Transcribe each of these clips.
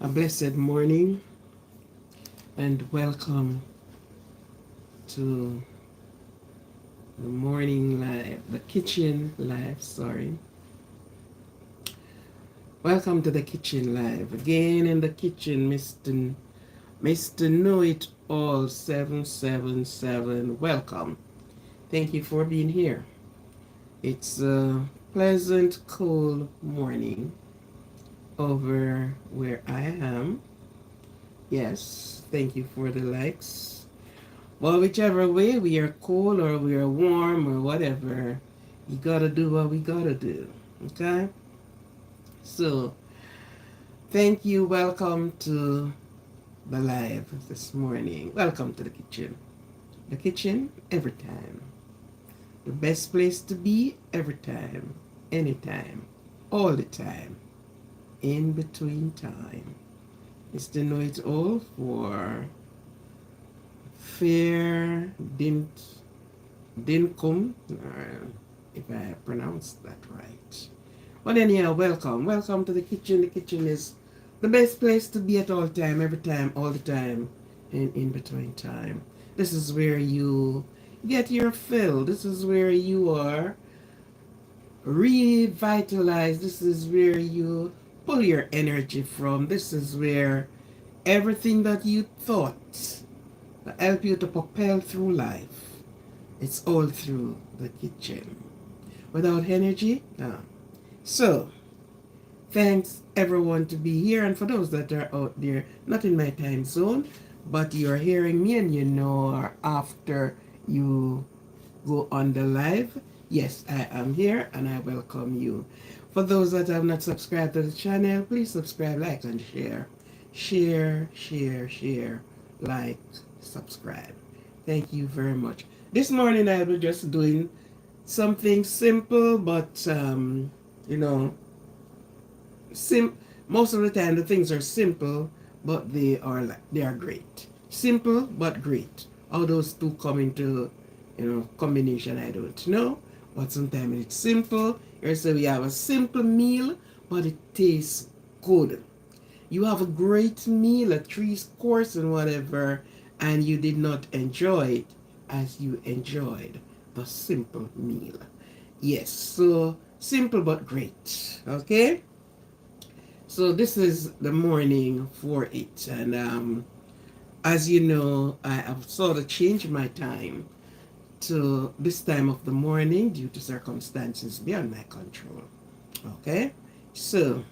A blessed morning and welcome to the morning live, the kitchen live, sorry. Welcome to the kitchen live. Again in the kitchen, Mr. Know It All 777. Welcome. Thank you for being here. It's a pleasant, cool morning over where I am. Yes, thank you for the likes. Well, whichever way, we are cool or we are warm or whatever, you gotta do what we gotta do. Okay? So, thank you. Welcome to the live this morning. Welcome to the kitchen. The kitchen, every time. The best place to be, every time. Anytime. All the time. In between time. It's to know it all for fair didn't come, if I pronounced that right. But anyhow, welcome to the kitchen. The kitchen is the best place to be at all time, every time, all the time, and in between time. This is where you get your fill. This is where you are revitalized. This is where you pull your energy from. This is where everything that you thought that help you to propel through life, it's all through the kitchen. Without energy, no. So, thanks everyone to be here, and for those that are out there, not in my time zone, but you're hearing me and you know after you go on the live, yes, I am here and I welcome you. For those that have not subscribed to the channel, please subscribe, like, and share. Share, like, subscribe. Thank you very much. This morning I was just doing something simple, but you know, most of the time the things are simple, but they are great. Simple but great. How those two come into combination, I don't know. But sometimes it's simple. Here say we have a simple meal, but it tastes good. You have a great meal, a 3 course and whatever, and you did not enjoy it as you enjoyed the simple meal. Yes, so simple but great. Okay? So this is the morning for it. And as you know, I have sort of changed my time to this time of the morning due to circumstances beyond my control. Okay? So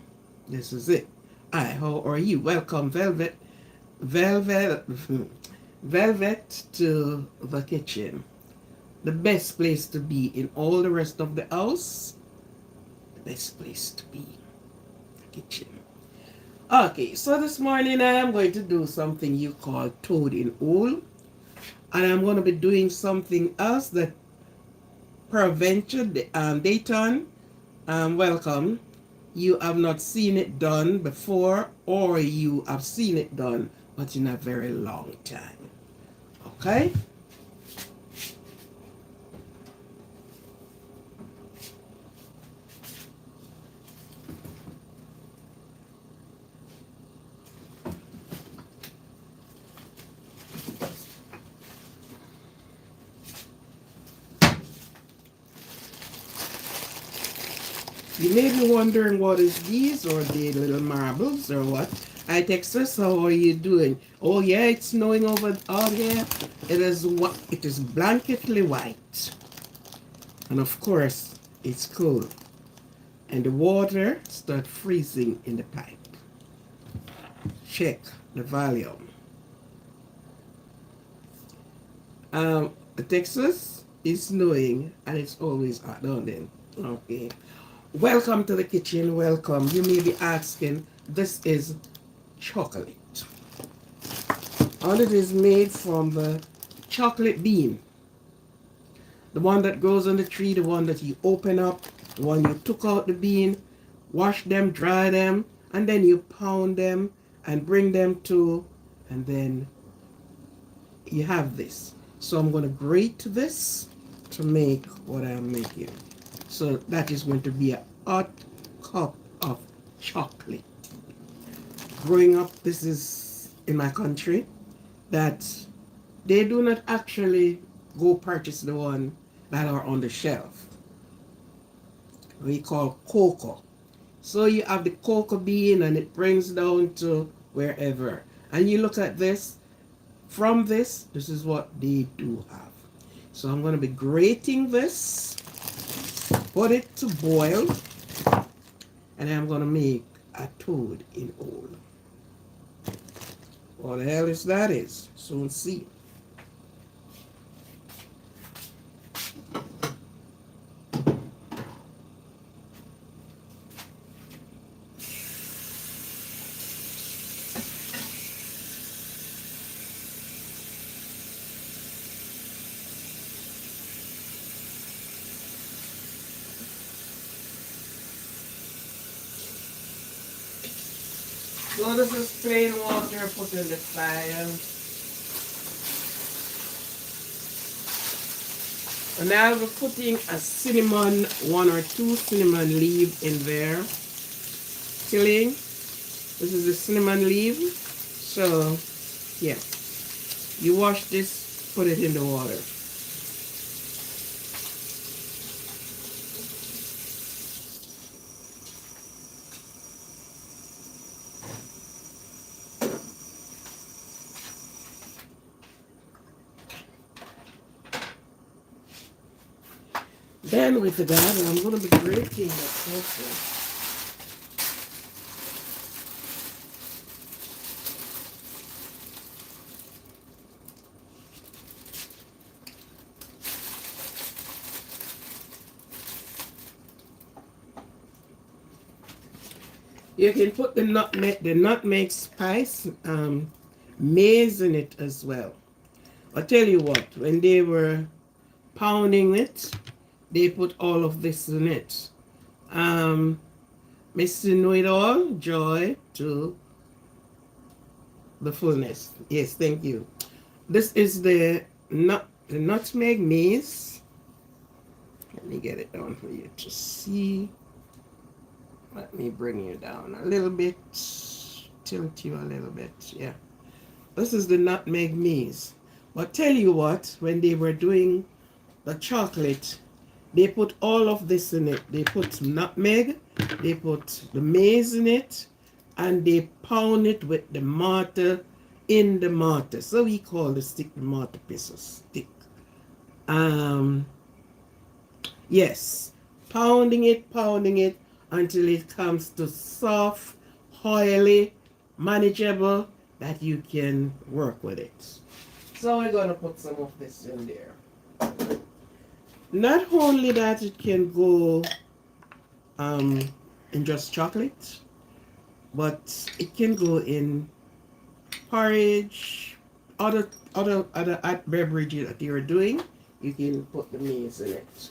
this is it. Hi, how are you? Welcome, Velvet to the kitchen. The best place to be in all the rest of the house. The best place to be. The kitchen. Okay, so this morning I am going to do something you call toad in hole. And I'm going to be doing something else that peradventure, Dayton, welcome. You have not seen it done before, or you have seen it done, but in a very long time. Okay? You may be wondering what is these, or the little marbles, or what. Hi Texas, how are you doing? Oh yeah, it's snowing over out here. It is blanketly white. And of course, it's cold. And the water starts freezing in the pipe. Check the volume. Texas is snowing and it's always hot down there. Okay. Welcome to the kitchen. Welcome. You may be asking, this is chocolate. And it is made from the chocolate bean. The one that grows on the tree, the one that you open up, the one you took out the bean, wash them, dry them, and then you pound them and bring them to, and then you have this. So I'm going to grate this to make what I'm making. So that is going to be a hot cup of chocolate. growing up, this is in my country, that they do not actually go purchase the one that are on the shelf. We call cocoa. So you have the cocoa bean and it brings down to wherever. And you look at this, from this is what they do have. So I'm going to be grating this, put it to boil, and I'm going to make a toad in oil. What the hell is that is? Soon see. So this is plain water put in the fire. And now I'll be putting a cinnamon, 1 or 2 cinnamon leaf in there. Chilling. This is the cinnamon leaf. So, yeah. You wash this, put it in the water. Then with that, I'm going to be grating the cocoa. You can put the nutmeg spice, maize in it as well. I'll tell you what, when they were pounding it, they put all of this in it. Mr. Know-it-all, joy to the fullness. Yes, thank you. This is the nutmeg maize. Let me get it down for you to see. Let me bring you down a little bit, tilt you a little bit, yeah. This is the nutmeg maize. But tell you what, when they were doing the chocolate, they put all of this in it. They put nutmeg, they put the maize in it, and they pound it with the mortar in the mortar. So we call the stick the mortar pestle stick. Yes, pounding it until it comes to soft, oily, manageable, that you can work with it. So we're going to put some of this in there. Not only that it can go in just chocolate, but it can go in porridge, other beverages that you're doing. You can put the maize in it.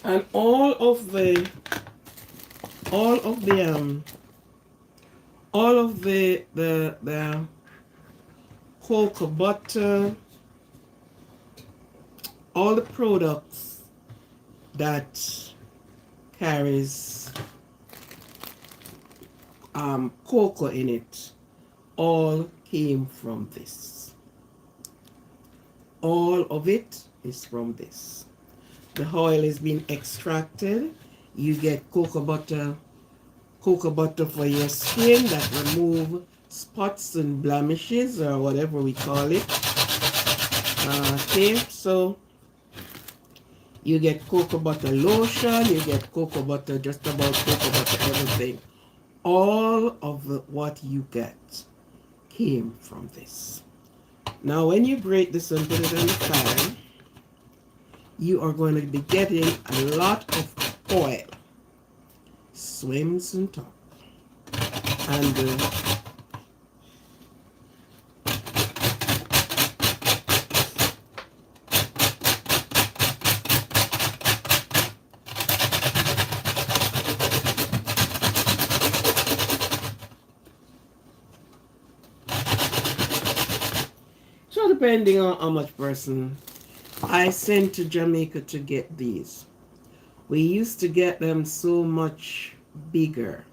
And all of the cocoa butter, all the products that carries cocoa in it, all came from this. All of it is from this. The oil is being extracted. You get cocoa butter for your skin that remove spots and blemishes or whatever we call it. Okay, so you get cocoa butter lotion, you get cocoa butter, just about cocoa butter everything. All of what you get came from this. Now when you grate this and put it on the fire, you are going to be getting a lot of oil. Swims on top. And so depending on how much person I sent to Jamaica to get these. We used to get them so much bigger.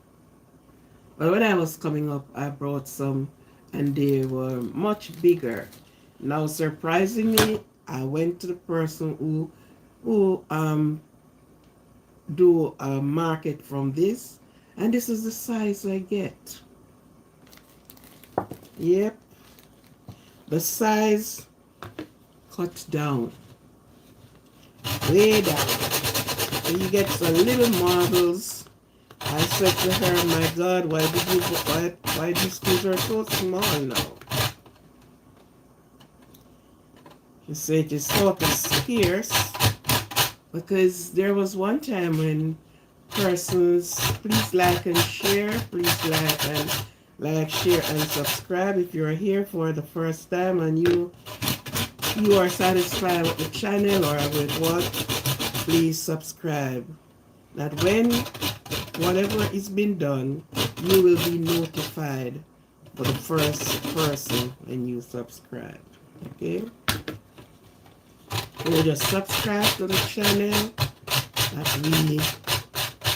But when I was coming up, I brought some and they were much bigger. Now, surprisingly, I went to the person who do a market from this, and this is the size I get. Yep, the size cut down, way down. So you get some little marbles. I said to her, "My God, why these things are so small now?" She said it's sort of scarce because there was one time when persons, please like and share, please share and subscribe if you're here for the first time and you are satisfied with the channel or with what, please subscribe. That when whatever is been done, you will be notified for the first person when you subscribe. Okay? So just subscribe to the channel that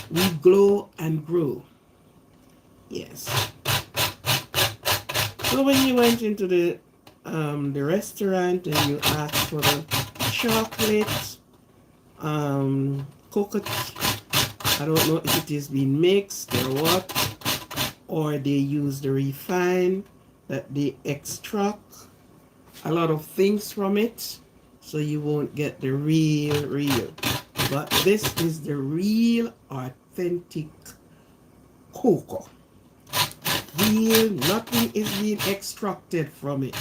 we glow and grow. Yes. So when you went into the restaurant and you asked for the chocolate, coconut, I don't know if it is being mixed or what, or they use the refined, that they extract a lot of things from it, so you won't get the real. But this is the real, authentic cocoa. Real, nothing is being extracted from it.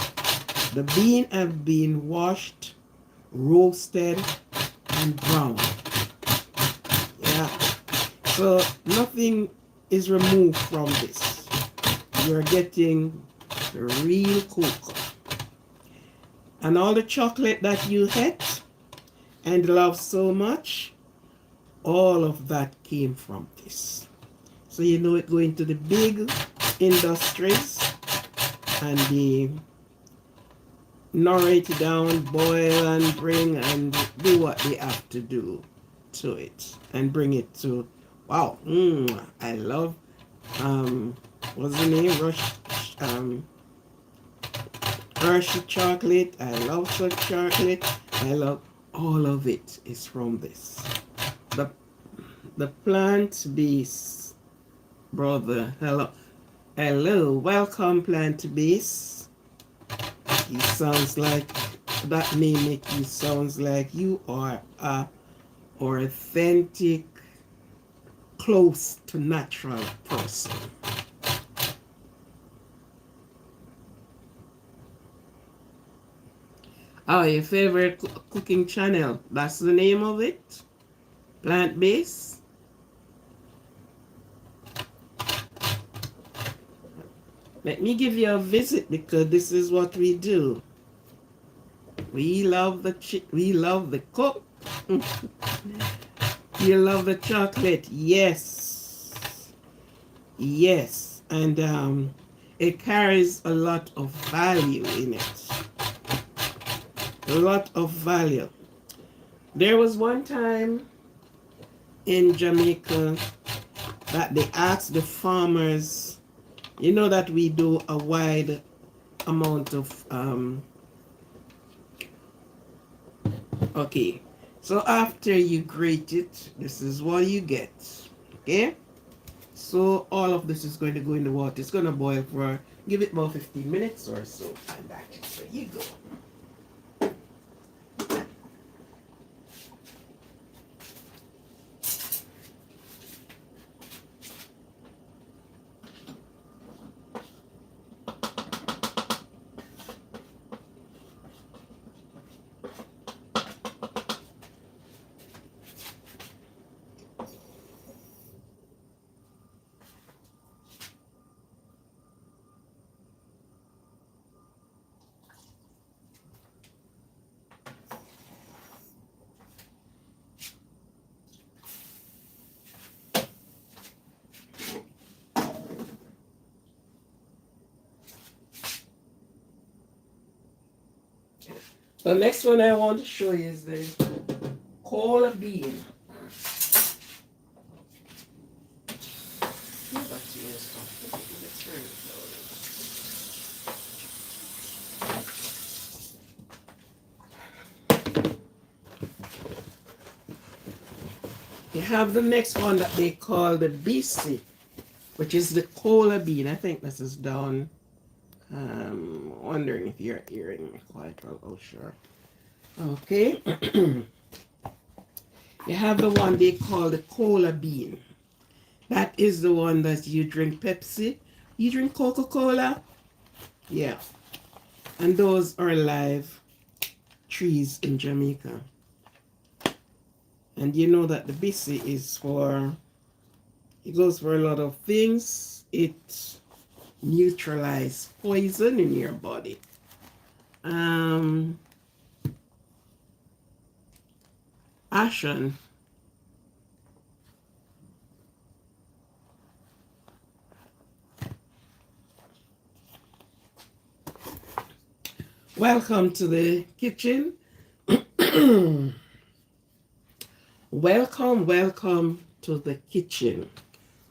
The bean have been washed, roasted, and browned. Yeah. So nothing is removed from this. You're getting the real cocoa. And all the chocolate that you ate and love so much, all of that came from this. So you know it going to the big industries and they narrate it down, boil and bring and do what they have to do to it and bring it to, wow, I love, what's the name, Hershey chocolate, I love such chocolate, I love all of it is from this. The plant-based brother, hello, welcome plant-based. You sounds like, that may make you sounds like you are a authentic, close to natural person. Oh, your favorite cooking channel, that's the name of it? Plant-based? Let me give you a visit because this is what we do. We love the cook. You love the chocolate, yes. Yes, and it carries a lot of value in it. A lot of value. There was one time in Jamaica that they asked the farmers, you know that we do a wide amount of, okay. So after you grate it, this is what you get, okay? So all of this is going to go in the water. It's going to boil for, give it about 15 minutes or so, and that's it. So you go. The next one I want to show you is the cola bean. You have the next one that they call the BC, which is the cola bean. I think this is down. Wondering if you're hearing me quite well. Oh, sure. Okay. You have the one they call the cola bean. That is the one that you drink Pepsi. You drink Coca-Cola? Yeah. And those are live trees in Jamaica. And you know that the BC is for, it goes for a lot of things. It neutralizes poison in your body. Ashen. Welcome to the kitchen. Welcome to the kitchen.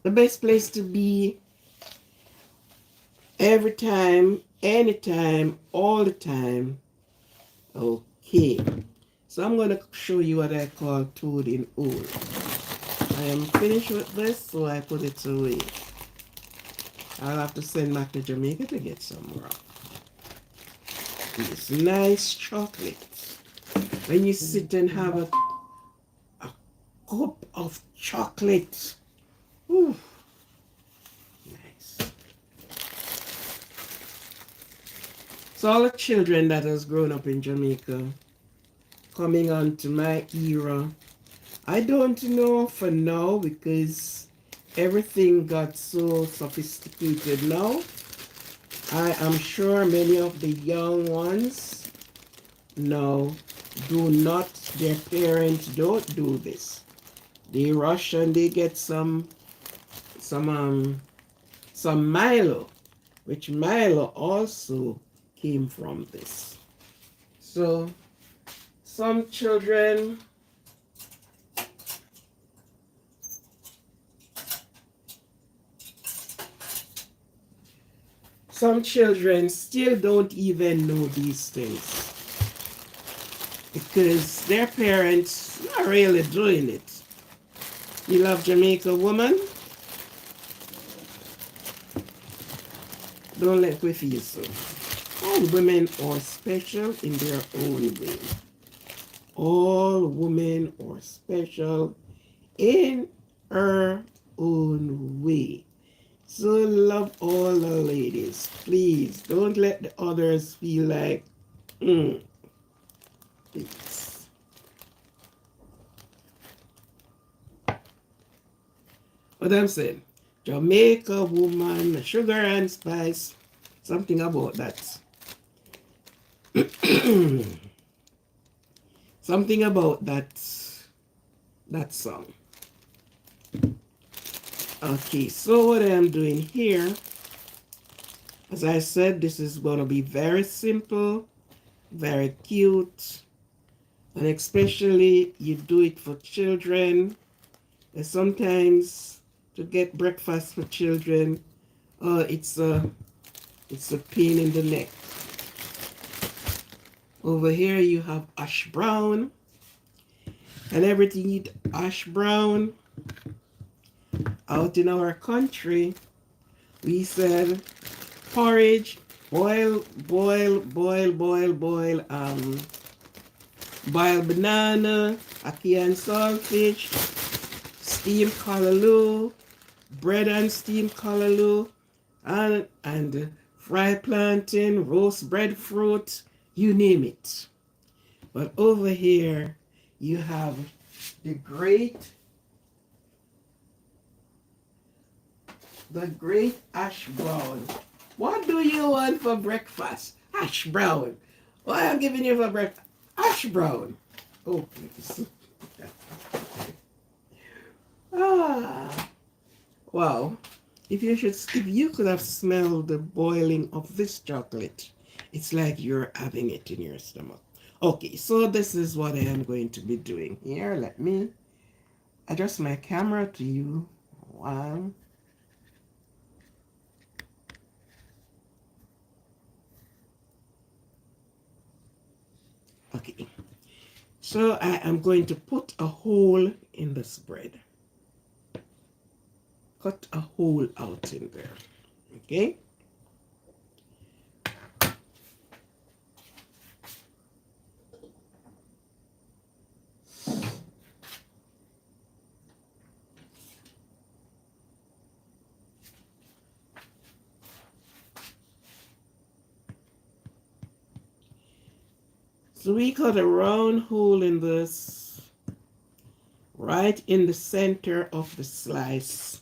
The best place to be every time, anytime, all the time. Okay. So I'm going to show you what I call toad in oil. I am finished with this, so I put it away. I'll have to send back to Jamaica to get some more. It's nice chocolate. When you sit and have a cup of chocolate. Ooh, nice. So all the children that has grown up in Jamaica, coming on to my era, I don't know for now because everything got so sophisticated now. I am sure many of the young ones now do not, their parents don't do this. They rush and they get some Milo, which Milo also came from this. So some children still don't even know these things because their parents are really doing it. You love Jamaica, woman? Don't let me feel so. All women are special in their own way. All women are special in her own way. So love all the ladies. Please don't let the others feel like, please. What I'm saying, Jamaica woman, sugar and spice, something about that. Something about that song. Okay, so what I am doing here, as I said, this is going to be very simple, very cute, and especially you do it for children. And sometimes to get breakfast for children, it's a pain in the neck. Over here you have ash brown, and everything eat ash brown. Out in our country, we said porridge, boil banana, ackee and saltfish, steamed callaloo, bread and steamed callaloo, and fried plantain, roast breadfruit, you name it. But over here, you have the great ash brown. What do you want for breakfast? Ash brown. What I'm giving you for breakfast? Ash brown. Oh, please. Wow. If you could have smelled the boiling of this chocolate, it's like you're having it in your stomach. Okay, so this is what I am going to be doing here. Let me adjust my camera to you. One. Okay, so I am going to put a hole in this bread. Cut a hole out in there. Okay. So we cut a round hole in this, right in the center of the slice.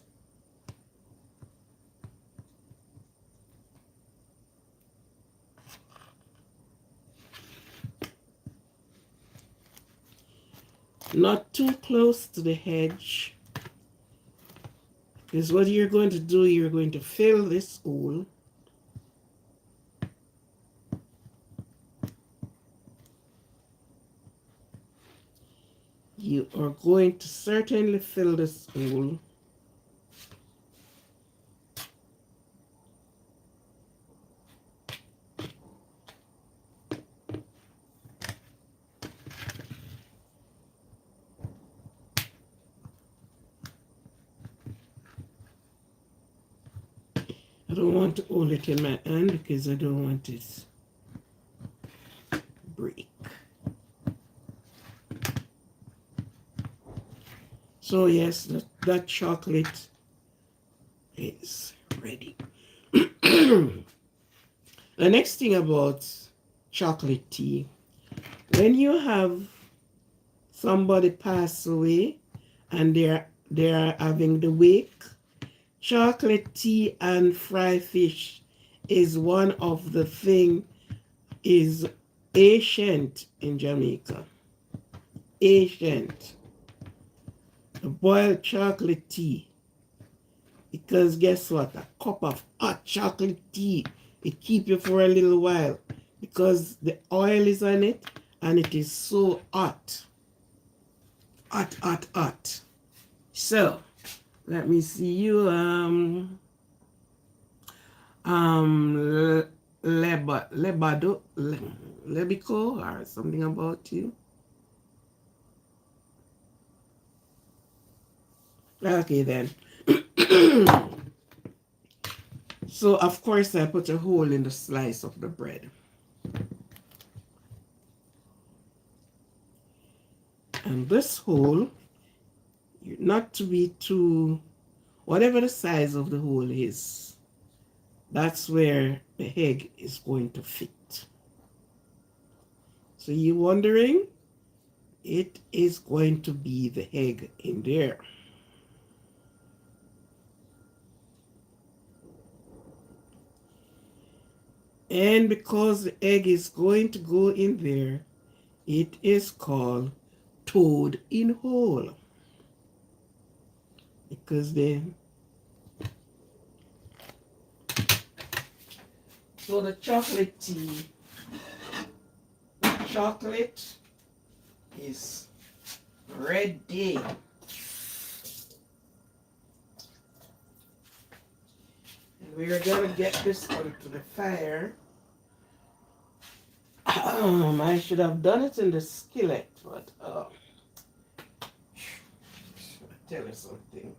Not too close to the edge, because what you're going to do, you're going to fill this hole you are going to certainly fill this hole I don't want to hold it in my hand because I don't want it to break. So yes, that chocolate is ready. The next thing about chocolate tea, when you have somebody pass away and they're having the wake, chocolate tea and fried fish is one of the thing is ancient in Jamaica. Ancient. The boiled chocolate tea. Because guess what? A cup of hot chocolate tea, it keep you for a little while because the oil is on it and it is so hot. Hot, hot, hot. So, let me see you. Lebico or something about you. Okay then. So of course I put a hole in the slice of the bread. And this hole, not to be too, whatever the size of the hole is, that's where the egg is going to fit. So you wondering? It is going to be the egg in there. And because the egg is going to go in there, it is called toad in hole. Because then, so the chocolate tea, chocolate is ready. And we're gonna get this onto the fire. I should have done it in the skillet, but I'll tell you something.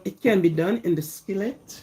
It can be done in the skillet.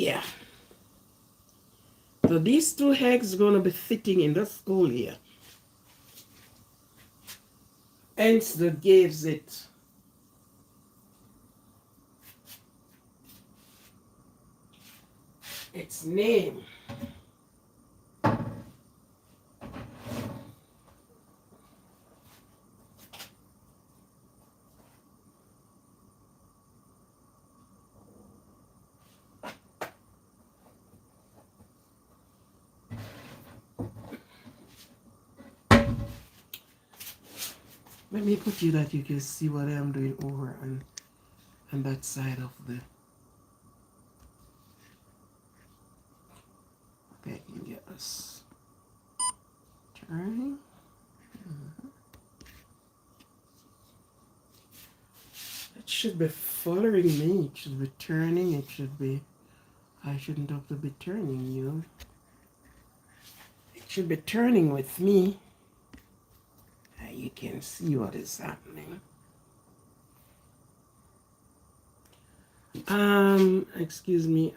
Yeah. So these two eggs are going to be fitting in the school here. Hence that gives it its name. Let me put you that you can see what I'm doing over on that side of the okay, yes. Turning. It should be following me. It should be turning. It should be. I shouldn't have to be turning you. It should be turning with me. You can see what is happening. Excuse me.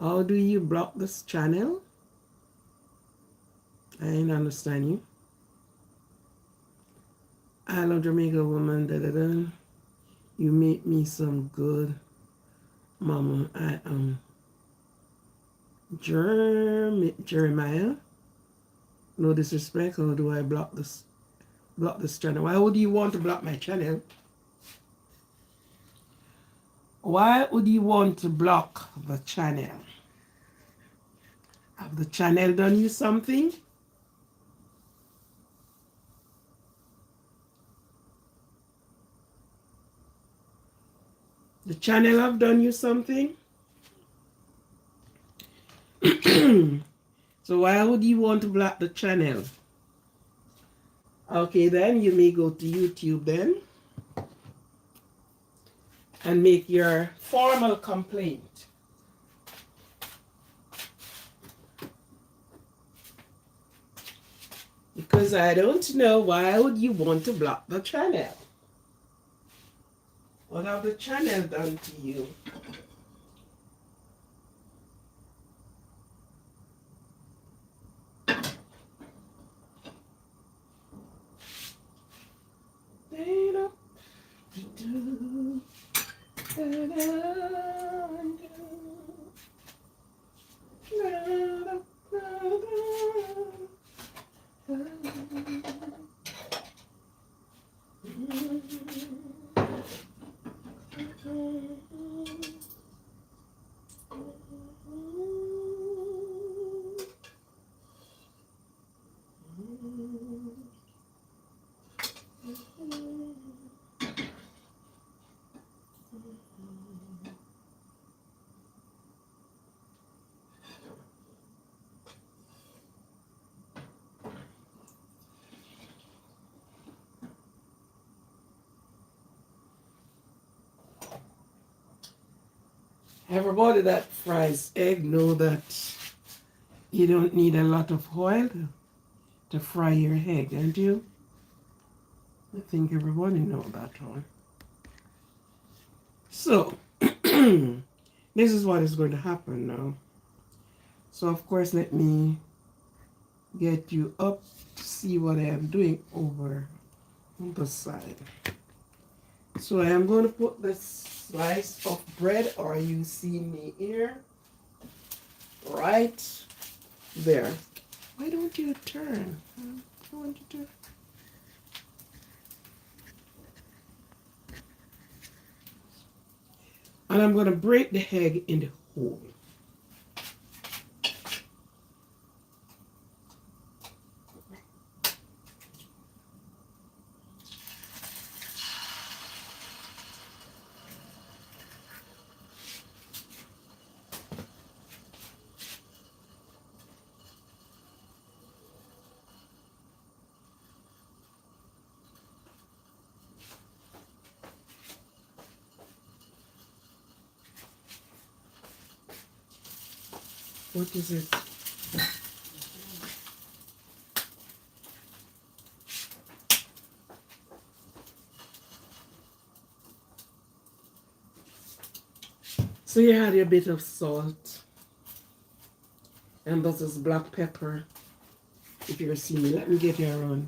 How do you block this channel? I didn't understand you. I love Jamaica woman. Da, da, da. You make me some good, mama. Jeremiah. No disrespect. How do I block this channel? Why would you want to block my channel? Why would you want to block the channel? Have the channel done you something? The channel have done you something? So why would you want to block the channel? Okay, then you may go to YouTube then and make your formal complaint. Because I don't know why would you want to block the channel. What have the channel done to you? Everybody that fries egg know that you don't need a lot of oil to fry your egg, don't you? I think everybody know that one. So, this is what is going to happen now. So, of course, let me get you up to see what I am doing over on the side. So, I am going to put this slice of bread, or you see me here, right there. Why don't you turn? I want you to. And I'm going to break the egg in the hole. What is it? So you add a bit of salt, and this is black pepper. If you see me, let me get you around.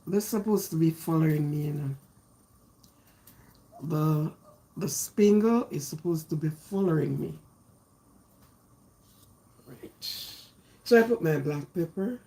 They're supposed to be following me, you know. The spingle is supposed to be following me. Right. So I put my black pepper.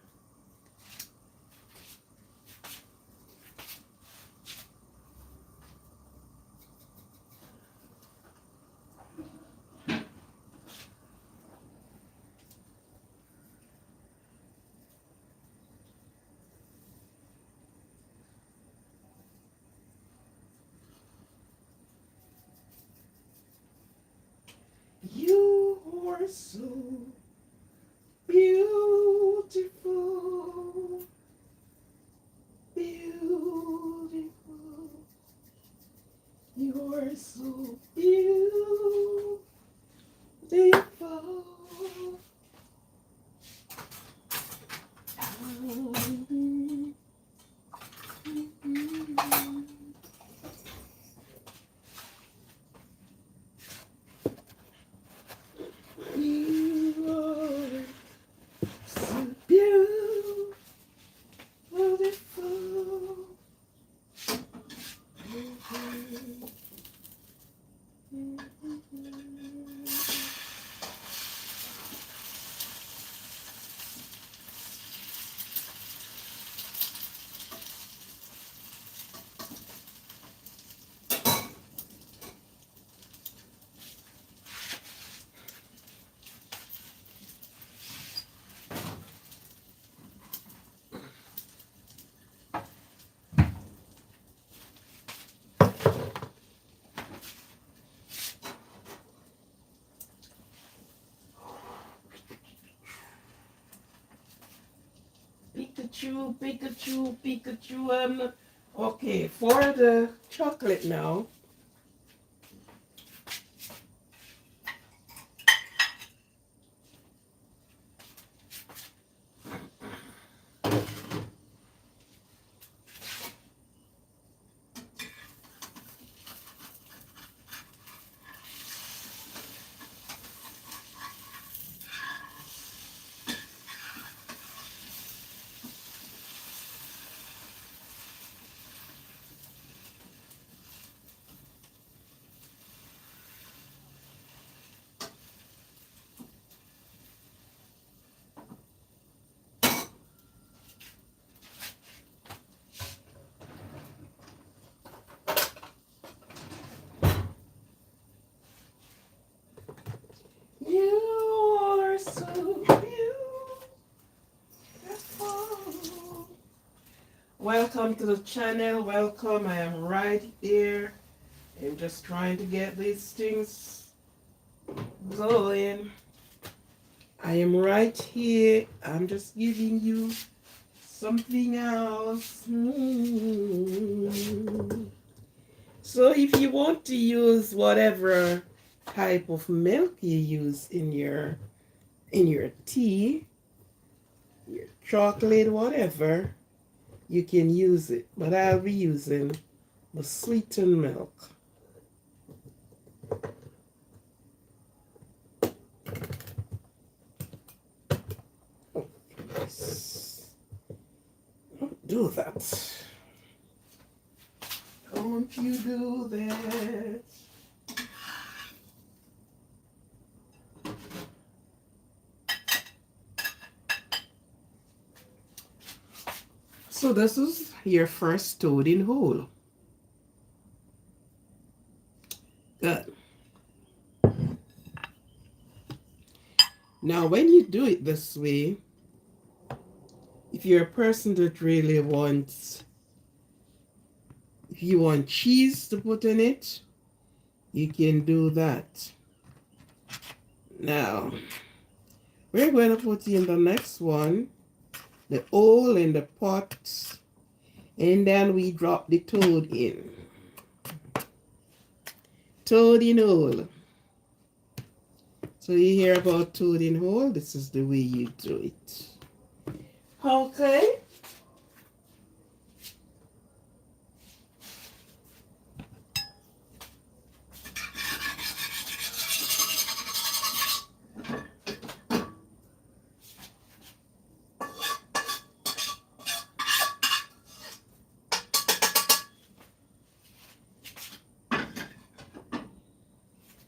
You are so beautiful, beautiful. You are so beautiful. You are so beautiful. Pikachu, Pikachu, Pikachu. Okay, for the chocolate now. You are so beautiful. Welcome to the channel. Welcome. I am right here. I'm just trying to get these things going. I am right here. I'm just giving you something else. So if you want to use whatever type of milk you use in your tea, your chocolate, whatever, you can use it. But I'll be using the sweetened milk. Don't do that. Don't you do that. So this is your first toading hole. Good. Now when you do it this way, if you're a person that really wants, if you want cheese to put in it, you can do that. Now, we're going to put in the next one, the hole in the pot, and then we drop the toad in. Toad in hole. So you hear about toad in hole? This is the way you do it. Okay.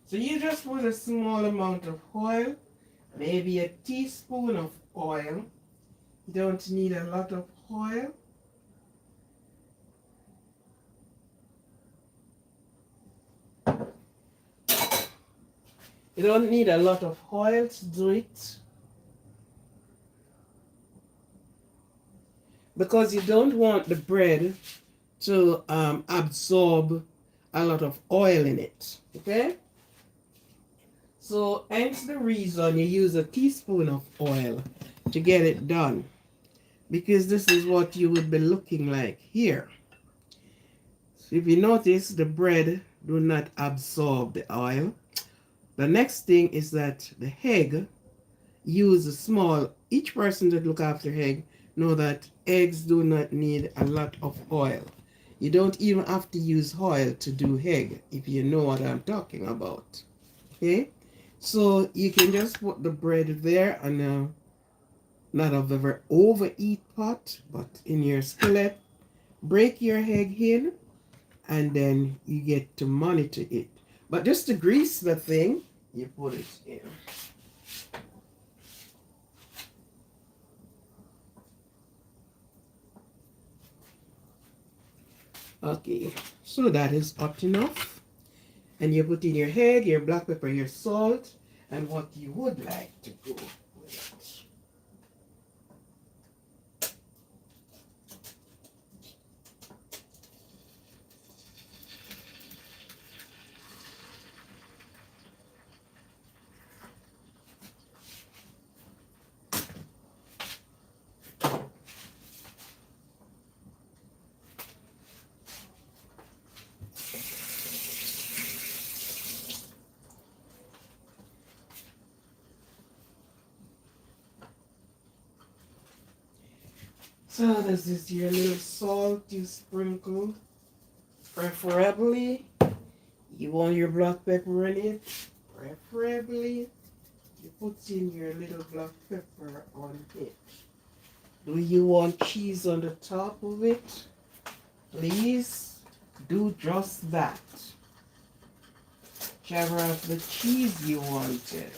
So you just put a small amount of oil, maybe a teaspoon of oil. You don't need a lot of oil. You don't need a lot of oil to do it, because you don't want the bread to absorb a lot of oil in it. Okay? So hence the reason you use a teaspoon of oil to get it done, because this is what you would be looking like here. So if you notice, the bread do not absorb the oil. The next thing is that the egg, use a small, each person that look after egg know that eggs do not need a lot of oil. You don't even have to use oil to do egg, if you know what I'm talking about. Okay, so you can just put the bread there on not a very overheat pot, but in your skillet. Break your egg in, and then you get to monitor it. But just to grease the thing, you put it in. Okay, so that is hot enough. And you put in your egg, your black pepper, your salt, and what you would like to go with it. So this is your little salt you sprinkle. Preferably, you want your black pepper in it. Preferably, you put in your little black pepper on it. Do you want cheese on the top of it? Please do just that. Whichever of the cheese you wanted.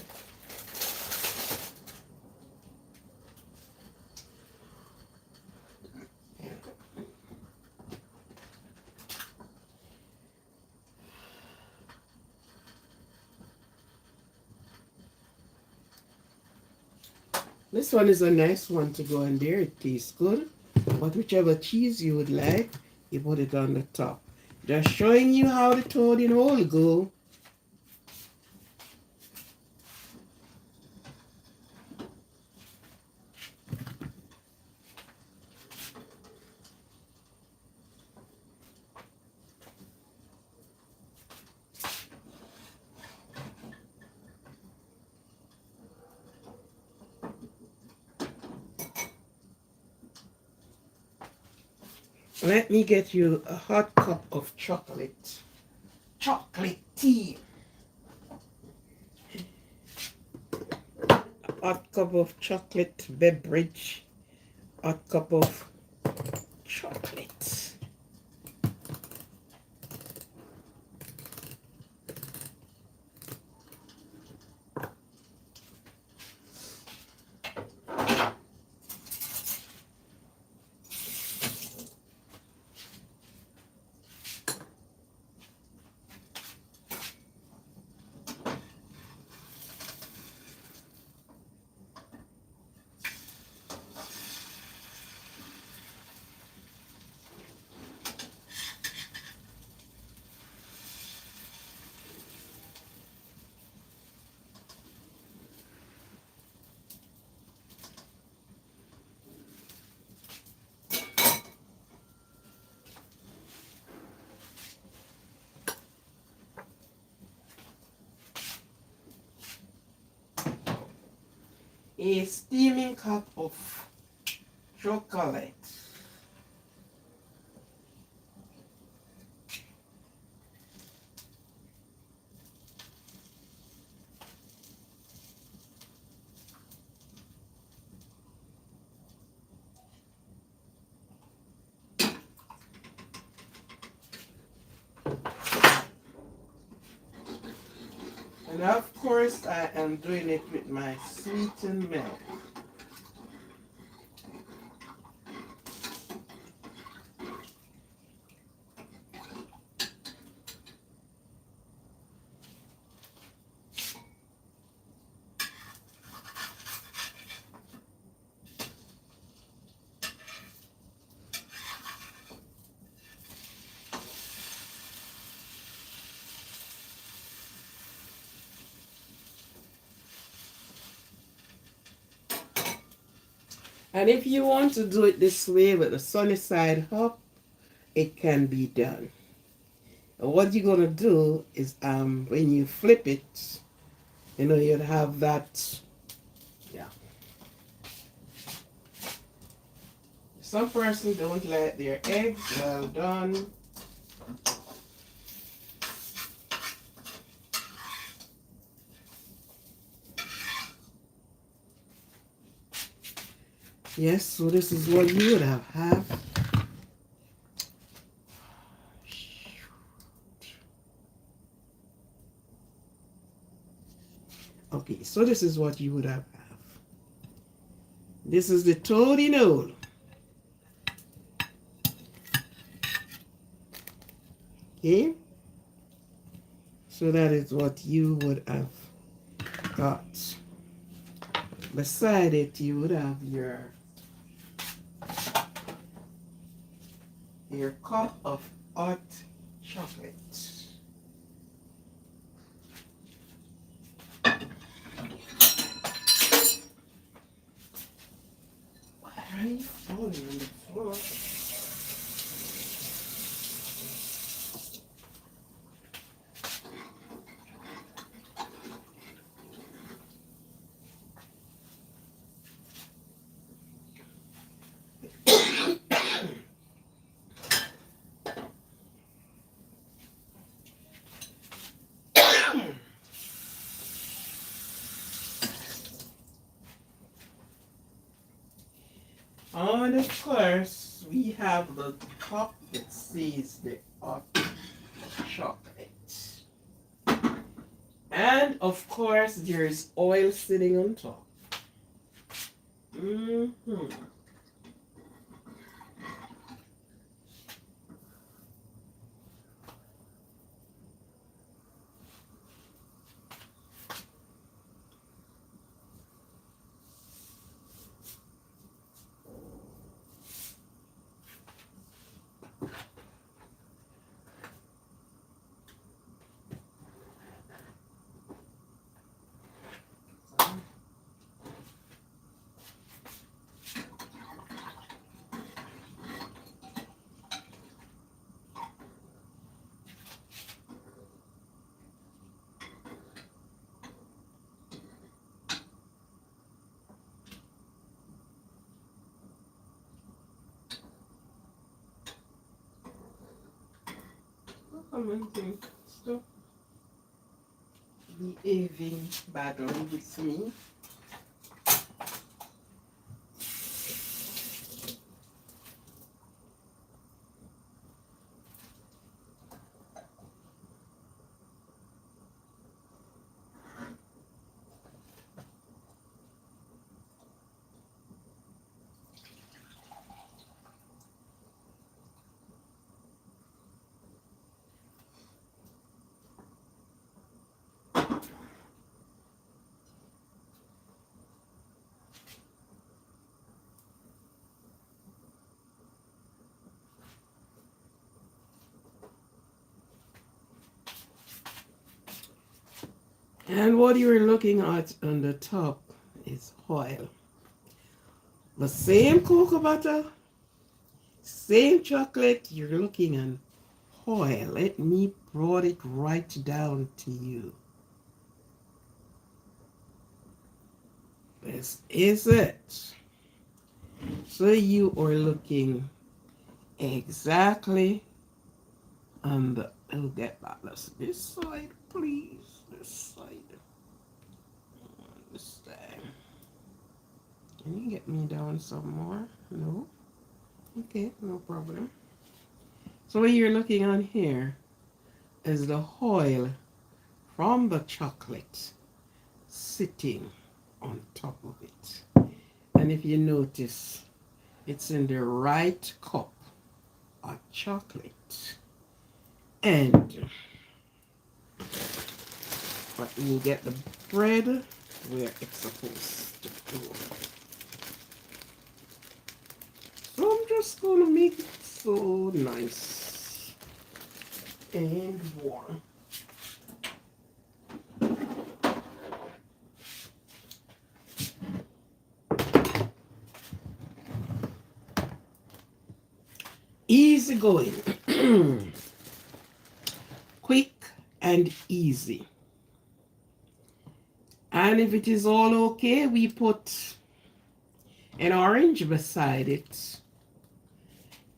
This one is a nice one to go in there. It tastes good. But whichever cheese you would like, you put it on the top. Just showing you how the toading hole go. Let me get you a hot cup of chocolate. Chocolate tea. A hot cup of chocolate beverage. Hot cup of chocolate. A steaming cup of chocolate. And of course, I am doing it with my sweetened milk. And if you want to do it this way with the sunny side up, it can be done. And what you're gonna do is when you flip it, you'd have that. Yeah. Some person don't like their eggs well done. Yes, so this is what you would have. Okay, so this is what you would have. This is the toady knoll. Okay, so that is what you would have got. Beside it, you would have your cup of hot chocolate. Why are you falling on the floor? And of course, we have the cup that says the hot chocolate. And of course, there's oil sitting on top. Stop behaving badly with me. And what you're looking at on the top is oil. The same cocoa butter, same chocolate, you're looking at oil. Let me brought it right down to you. This is it. So you are looking exactly on the, oh, get that, this side, please, this side. This side. Can you get me down some more? No? Okay, no problem. So what you're looking on here is the oil from the chocolate sitting on top of it. And if you notice, it's in the right cup of chocolate. And but we'll get the bread where it's supposed to go. So I'm just going to make it so nice and warm. Easy going. Quick and easy. And if it is all okay, we put an orange beside it.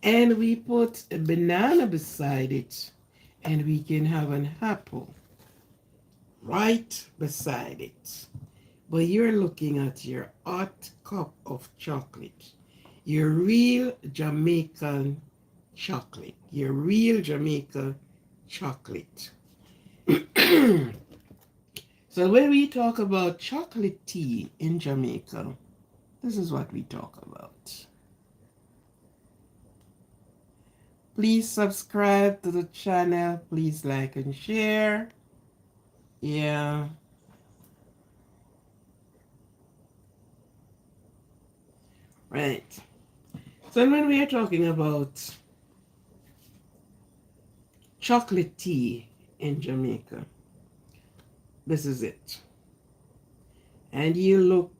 And we put a banana beside it. And we can have an apple right beside it. But you're looking at your hot cup of chocolate. Your real Jamaican chocolate. Your real Jamaican chocolate. So when we talk about chocolate tea in Jamaica, this is what we talk about. Please subscribe to the channel. Please like and share. Yeah. Right. So when we are talking about chocolate tea in Jamaica, this is it. And you look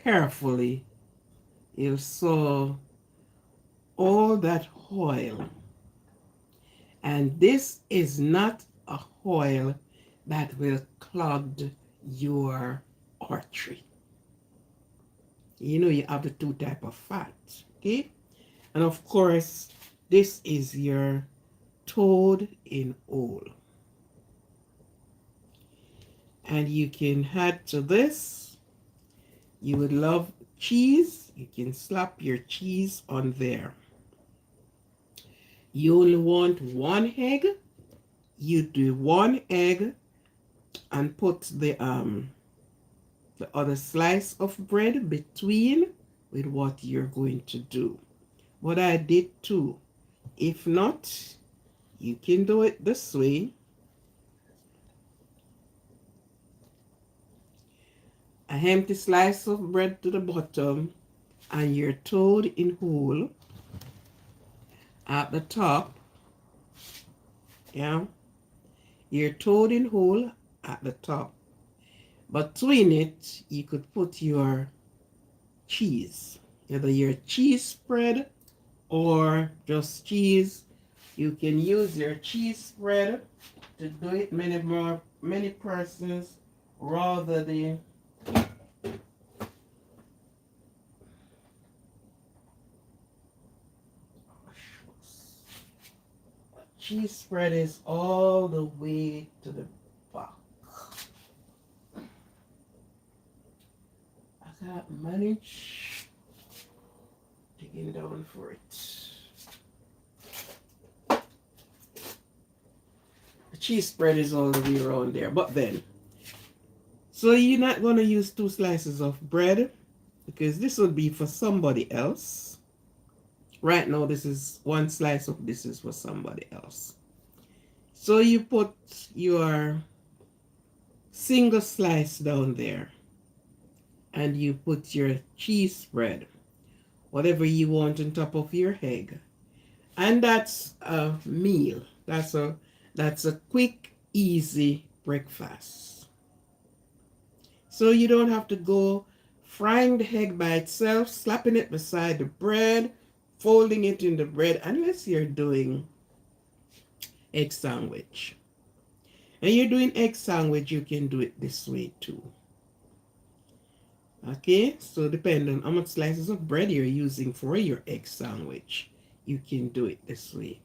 carefully, you saw all that oil. And this is not a oil that will clog your artery. You know you have the two type of fats, okay? And of course, this is your toad in oil. And you can add to this, you would love cheese, you can slap your cheese on there. You only want one egg, you do one egg and put the other slice of bread between with what you're going to do. What I did too. If not, you can do it this way. A empty slice of bread to the bottom and your toad in whole at the top. Yeah. Your toad in whole at the top. Between it, you could put your cheese. Either your cheese spread or just cheese. You can use your cheese spread to do it many persons rather than cheese spread is all the way to the back. I can't manage digging down for it. The cheese spread is all the way around there, but then, so you're not going to use 2 slices of bread because this would be for somebody else. Right now, this is 1 slice of this is for somebody else. So you put your single slice down there and you put your cheese spread, whatever you want on top of your egg. And that's a meal. That's a quick, easy breakfast. So you don't have to go frying the egg by itself, slapping it beside the bread, folding it in the bread, unless you're doing egg sandwich. And you're doing egg sandwich, you can do it this way too. Okay, so depending on how much slices of bread you're using for your egg sandwich, you can do it this way.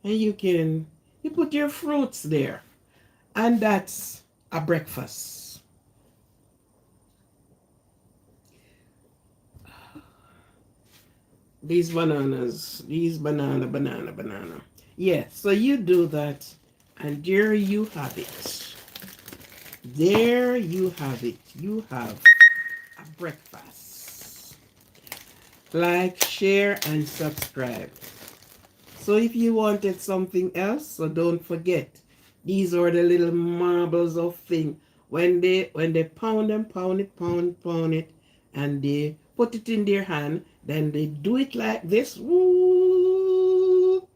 And you put your fruits there. And that's a breakfast. These bananas, banana. Yeah, so you do that, and there you have it. There you have it. You have a breakfast. Like, share, and subscribe. So if you wanted something else, so don't forget, these are the little marbles of thing. When they pound them, pound it, and they put it in their hand, then they do it like this. Woo!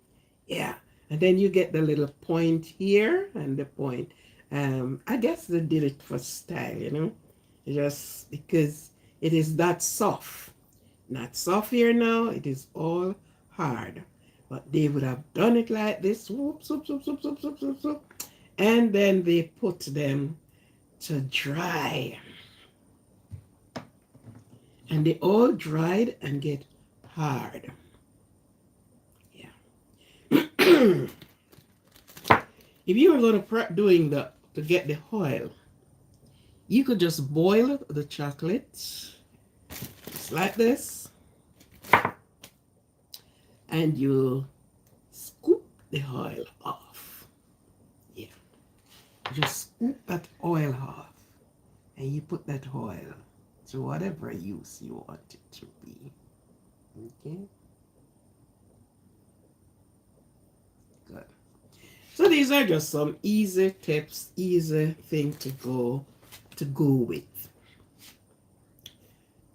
Yeah. And then you get the little point here and the point. I guess they did it for style, just because it is that soft. Not soft here now, it is all hard. But they would have done it like this, whoop, swoop, swoop, swoop, swoop, swoop, swoop, swoop. And then they put them to dry. And they all dried and get hard. Yeah. If you were going to prep doing to get the oil, you could just boil the chocolate just like this, and you scoop the oil off. Yeah, just scoop that oil off, and you put that oil to whatever use you want it to be. Okay, good. So these are just some easy tips, easy thing to go with.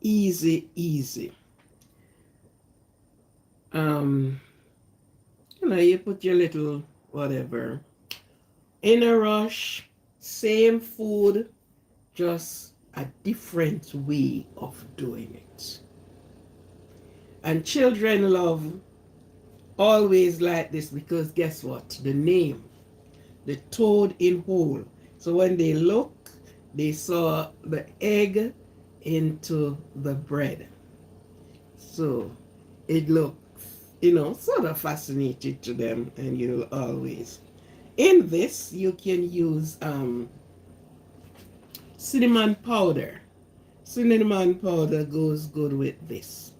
Easy. You put your little whatever in a rush, same food, just a different way of doing it. And children love always like this because guess what? The name, the toad in hole. So when they look, they saw the egg into the bread. So it looks, sort of fascinating to them, and you'll always. In this, you can use cinnamon powder. Cinnamon powder goes good with this.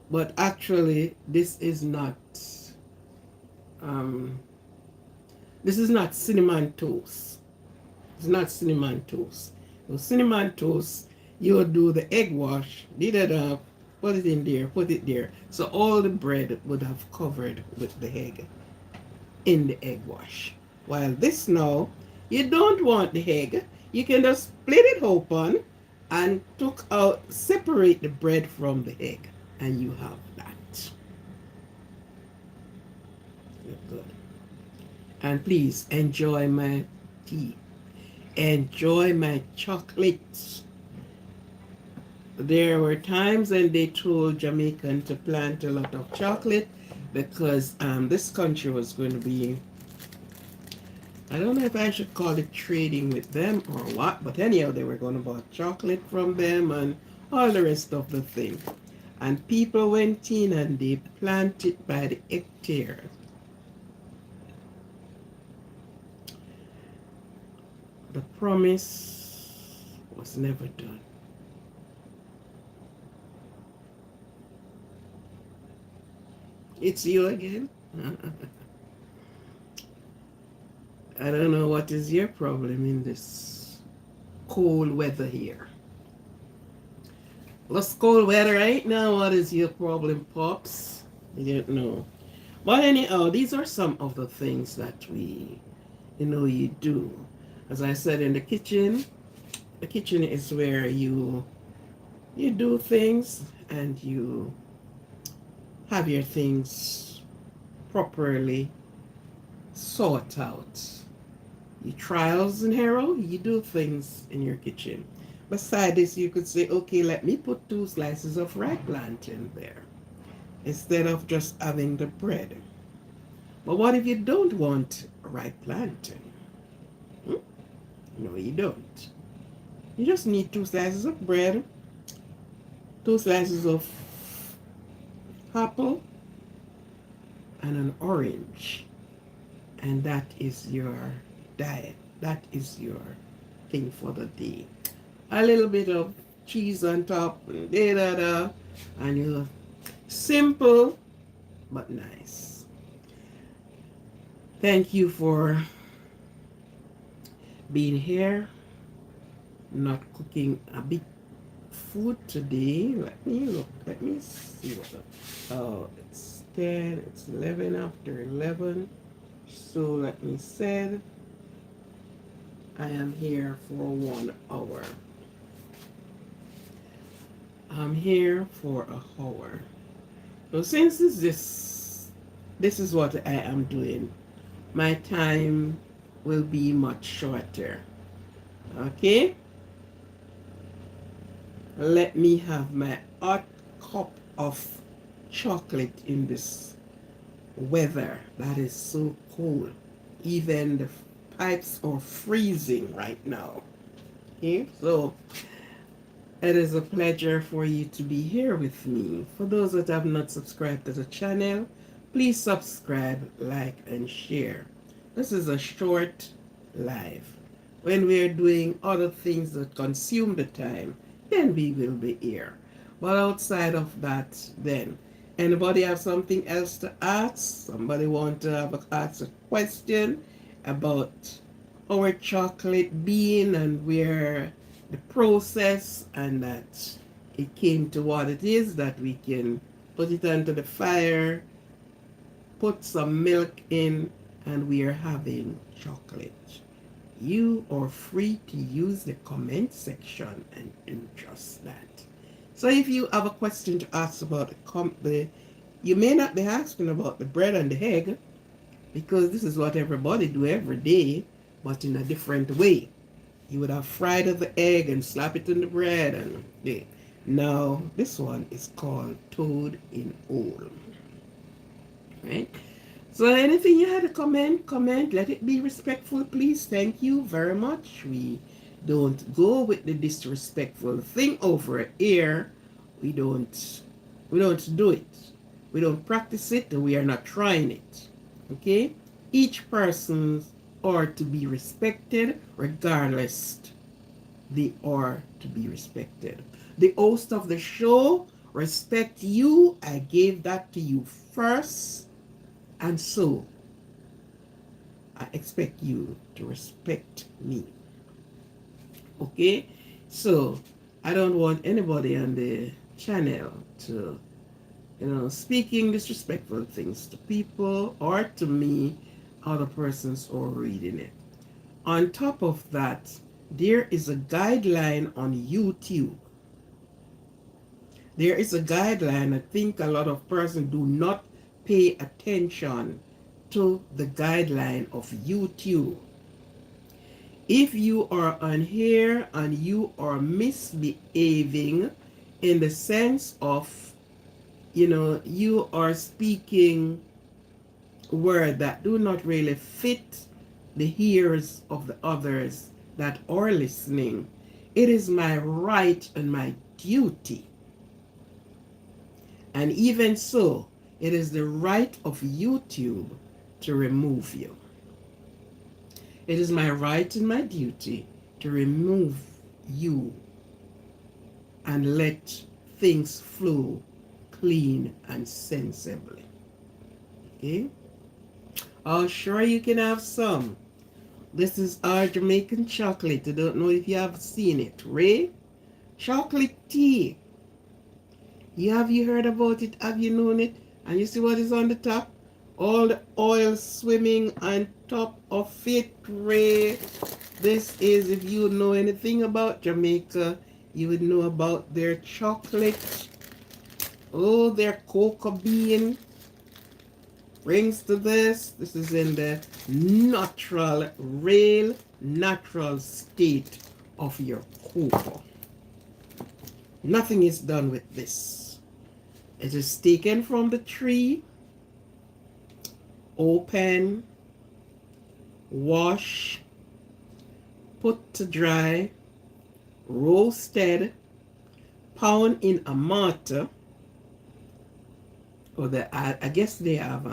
But actually, this is not cinnamon toast. It's not cinnamon toast. So cinnamon toast, you do the egg wash, knead it up, put it in there, put it there. So all the bread would have covered with the egg in the egg wash. While this now, you don't want the egg. You can just split it open and separate the bread from the egg. And you have that. Good. And please enjoy my tea. Enjoy my chocolates. There were times when they told Jamaican to plant a lot of chocolate because this country was going to be, I don't know if I should call it trading with them or what, but anyhow, they were going to buy chocolate from them and all the rest of the thing. And people went in and they planted by the hectare. The promise was never done. It's you again? I don't know what is your problem in this cold weather here. What's cold weather right now? What is your problem, Pops? I don't know. But anyhow, these are some of the things that you do. As I said, in the kitchen is where you do things and you have your things properly sort out. Your trials and error, you do things in your kitchen. Beside this, you could say, okay, let me put 2 slices of ripe plantain there instead of just having the bread. But what if you don't want ripe plantain? No, you don't. You just need 2 slices of bread, 2 slices of apple, and an orange. And that is your diet. That is your thing for the day. A little bit of cheese on top, and you're simple but nice. Thank you for being here. not cooking a big food today. Let me look. Let me see what. Oh, it's 10. It's 11 after 11. So let me say I am here for 1 hour. I'm here for a hour. So since this is what I am doing, my time will be much shorter. Okay? Let me have my hot cup of chocolate in this weather that is so cold. Even the pipes are freezing right now. Okay? So it is a pleasure for you to be here with me. For those that have not subscribed to the channel, please subscribe, like, and share. This is a short live. When we are doing other things that consume the time, then we will be here. But outside of that, then, anybody have something else to ask? Somebody want to ask a question about our chocolate bean and where the process and that it came to what it is, that we can put it onto the fire, put some milk in, and we are having chocolate. You are free to use the comment section and do just that. So if you have a question to ask about you may not be asking about the bread and the egg, because this is what everybody do every day, but in a different way. You would have fried the egg and slap it in the bread and yeah. Now this one is called toad in oil. Right? So anything you had to comment. Let it be respectful, please. Thank you very much. We don't go with the disrespectful thing over here. We don't do it. We don't practice it, and we are not trying it. Okay? Each person are to be respected regardless. They are to be respected. The host of the show, respect you. I gave that to you first. And so, I expect you to respect me. Okay? So, I don't want anybody on the channel to, speaking disrespectful things to people or to me, other persons or reading it. On top of that, there is a guideline on YouTube. There is a guideline. I think a lot of persons do not pay attention to the guideline of YouTube. If you are on here and you are misbehaving in the sense of, you are speaking words that do not really fit the ears of the others that are listening, it is my right and my duty. And even so, it is the right of YouTube to remove you. It is my right and my duty to remove you and let things flow clean and sensibly. Okay? Oh, sure you can have some. This is our Jamaican chocolate. I don't know if you have seen it. Ray? Chocolate tea. Have you heard about it? Have you known it? And you see what is on the top? All the oil swimming on top of it, Ray. This is, if you know anything about Jamaica, you would know about their chocolate. Oh, their cocoa bean. Brings to this. This is in the real natural state of your cocoa. Nothing is done with this. It is taken from the tree, open, wash, put to dry, roasted, pound in a mortar. Or I guess they have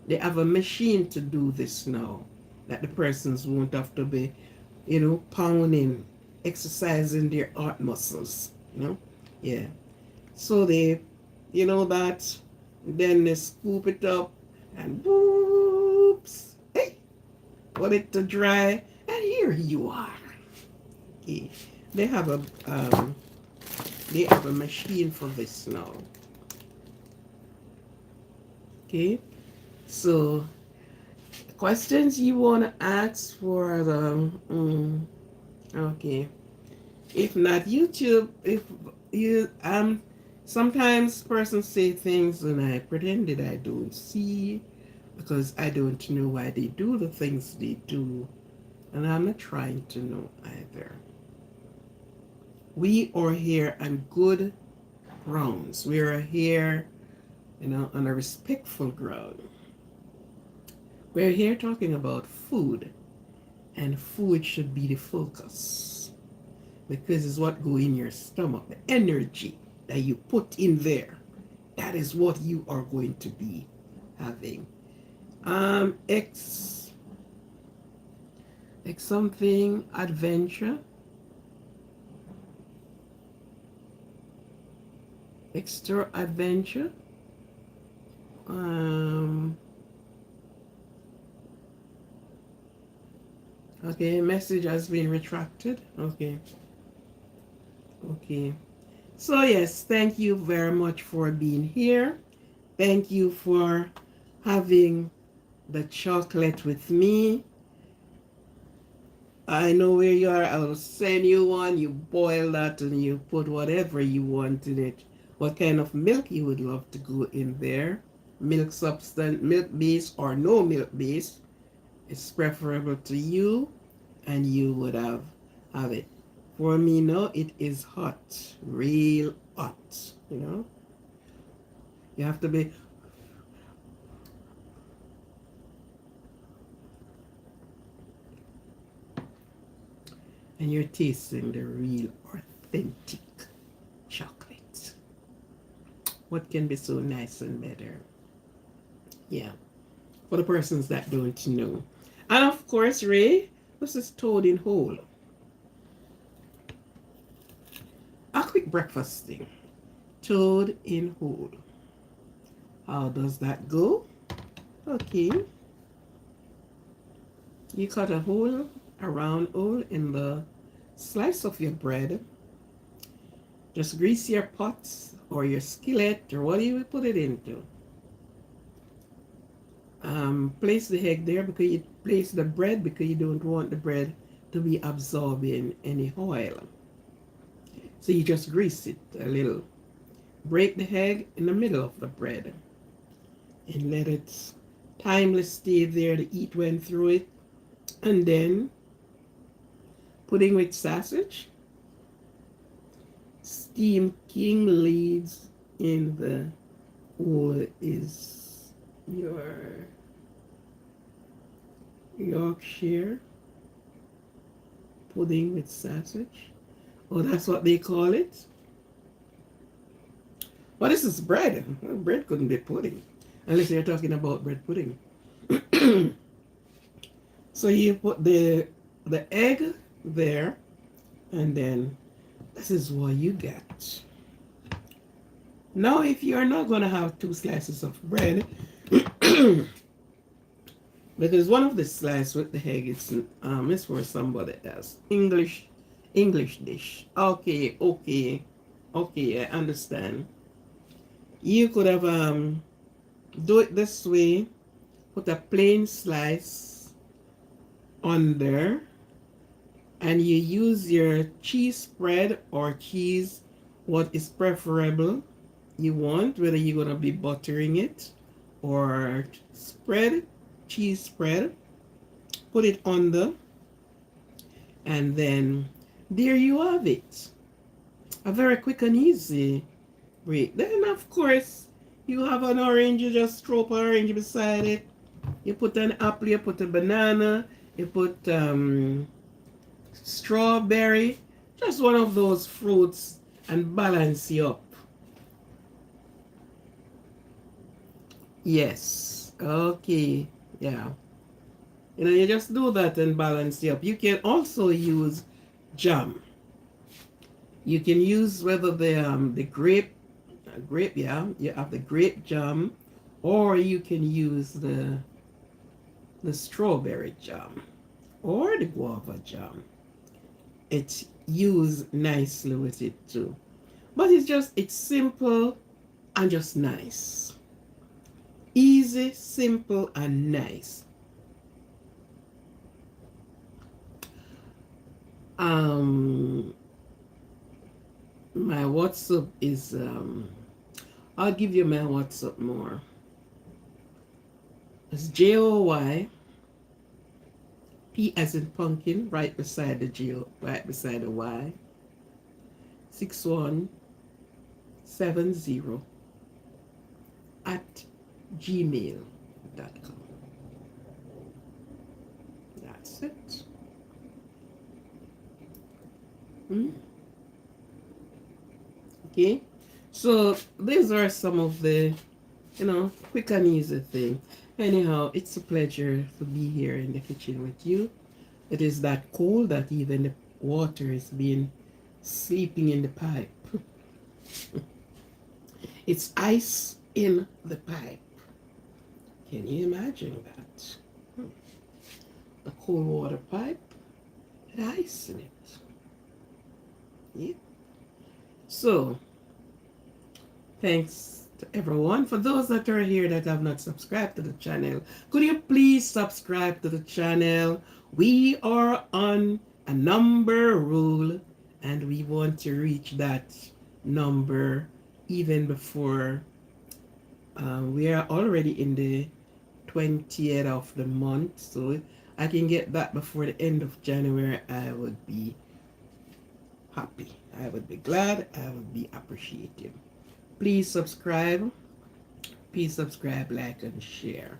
they have a machine to do this now, that the persons won't have to be, pounding, exercising their heart muscles, yeah. So they, that, then they scoop it up and whoops, hey, put it to dry, and here you are. Okay. They have a um, they have a machine for this now. Okay, so questions you want to ask for the okay. If not YouTube, if you sometimes persons say things and I pretend that I don't see because I don't know why they do the things they do, and I'm not trying to know either. We are here on good grounds. We are here, on a respectful ground. We're here talking about food, and food should be the focus because it's what go in your stomach, the energy that you put in there. That is what you are going to be having. X something adventure. Extra adventure. Okay, message has been retracted. Okay. Okay. So yes, thank you very much for being here. Thank you for having the chocolate with me. I know where you are. I'll send you one. You boil that and you put whatever you want in it. What kind of milk you would love to go in there. Milk substance, milk base or no milk base. It's preferable to you and you would have it. For me now, it is hot. Real hot. You have to be and you're tasting the real authentic chocolate. What can be so nice and better? Yeah, for the persons that don't know. And of course, Ray, this is toad in whole. A quick breakfast thing. Toad in whole. How does that go? Okay. You cut a hole, a round hole in the slice of your bread. Just grease your pots or your skillet or what you will put it into. Place the egg there because you place the bread because you don't want the bread to be absorbing any oil. So you just grease it a little. Break the egg in the middle of the bread and let it timely stay there. The heat went through it. And then pudding with sausage. Steam king leads in the or is your Yorkshire pudding with sausage. Oh, that's what they call it. Well, this is bread. Well, bread couldn't be pudding unless you're talking about bread pudding. So you put the egg there, and then this is what you get. Now, if you're not going to have 2 slices of bread, because one of the slices with the egg is for somebody else. English dish. Okay, I understand. You could have do it this way. Put a plain slice on there, and you use your cheese spread or cheese, what is preferable you want, whether you're going to be buttering it or cheese spread, put it on and then there you have it. A very quick and easy way. Then of course you have an orange, you just throw up an orange beside it. You put an apple, you put a banana, you put strawberry, just one of those fruits, and balance you up. Yes, okay, yeah. You just do that and balance you up. You can also use jam. You can use whether the grape, yeah, you have the grape jam, or you can use the the strawberry jam or the guava jam. It's used nicely with it too. But it's simple and just nice. Easy, simple, and nice. Um, my WhatsApp is, I'll give you my WhatsApp more. It's JOY, P as in pumpkin, right beside the G, right beside the Y, 6170 at gmail.com. That's it. Hmm? Okay. So these are some of the, quick and easy thing. Anyhow, it's a pleasure to be here in the kitchen with you. It is that cold that even the water is being sleeping in the pipe. It's ice in the pipe. Can you imagine that? A cold water pipe with ice in it. Yeah. So, thanks to everyone. For those that are here that have not subscribed to the channel, could you please subscribe to the channel? We are on a number rule and we want to reach that number even before we are already in the 20th of the month. So I can get that before the end of January. I would be happy. I would be glad. I would be appreciative. Please subscribe. Please subscribe, like, and share.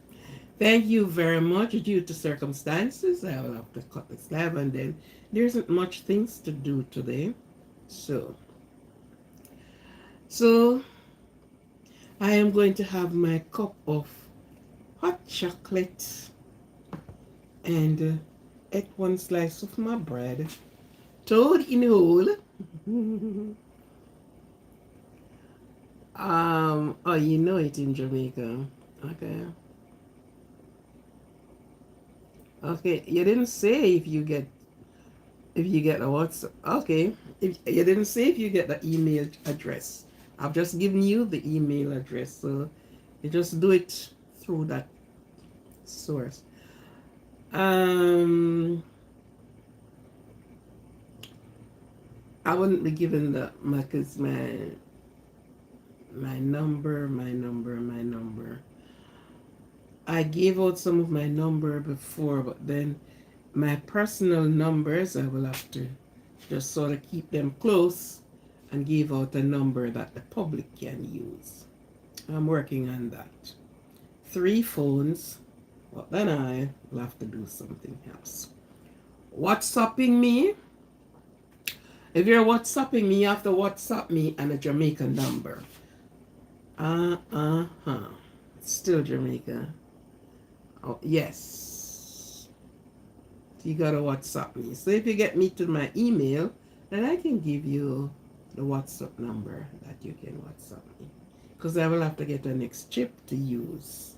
Thank you very much. Due to circumstances, I will have to cut this live, and then there isn't much things to do today. So I am going to have my cup of hot chocolate and ate one slice of my bread, toad in whole. Oh, you know it in Jamaica. Okay. Okay, you didn't say if you get the WhatsApp. Okay, if you didn't say if you get the email address. I've just given you the email address, so you just do it through that source. I wouldn't be giving because my number. I gave out some of my number before, but then my personal numbers, I will have to just sort of keep them close and give out a number that the public can use. I'm working on that. 3 phones, but then I will have to do something else. WhatsApping me. If you're WhatsApping me, you have to WhatsApp me and a Jamaican number. Still Jamaica. Oh, yes. You gotta WhatsApp me. So if you get me to my email, then I can give you the WhatsApp number that you can WhatsApp me. Because I will have to get an next chip to use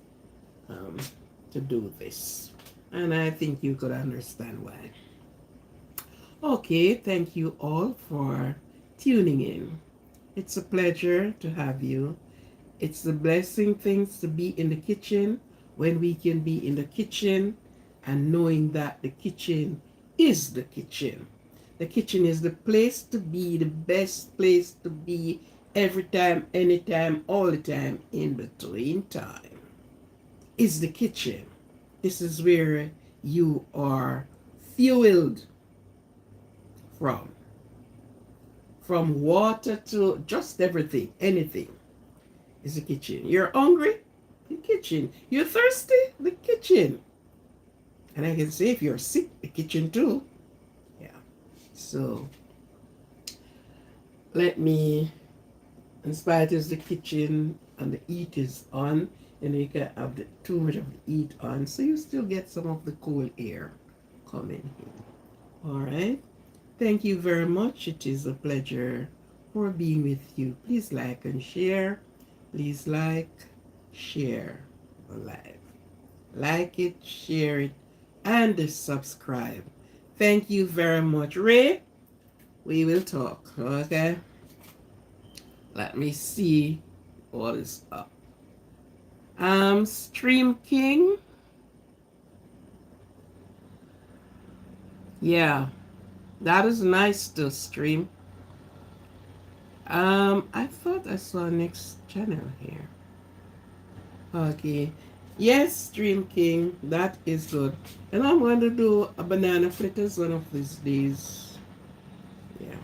to do this. And I think you could understand why. Okay, thank you all for tuning in. It's a pleasure to have you. It's a blessing things to be in the kitchen when we can be in the kitchen and knowing that the kitchen is the kitchen. The kitchen is the place to be, the best place to be every time, anytime, all the time, in between time. Is the kitchen. This is where you are fueled from. From water to just everything, anything is the kitchen. You're hungry? The kitchen. You're thirsty? The kitchen. And I can say if you're sick, the kitchen too. Yeah. So let me, in spite as the kitchen and the heat is on, and you can have too much of the heat on, so you still get some of the cool air coming in. All right. Thank you very much. It is a pleasure for being with you. Please like and share. Please like, share the live. like it, share it, and subscribe. Thank you very much. Ray, we will talk, okay? Let me see what is up. Stream King. Yeah, that is nice to stream. I thought I saw next channel here. Okay. Yes, Stream King, that is good. And I'm going to do a banana fritters one of these days. Yeah.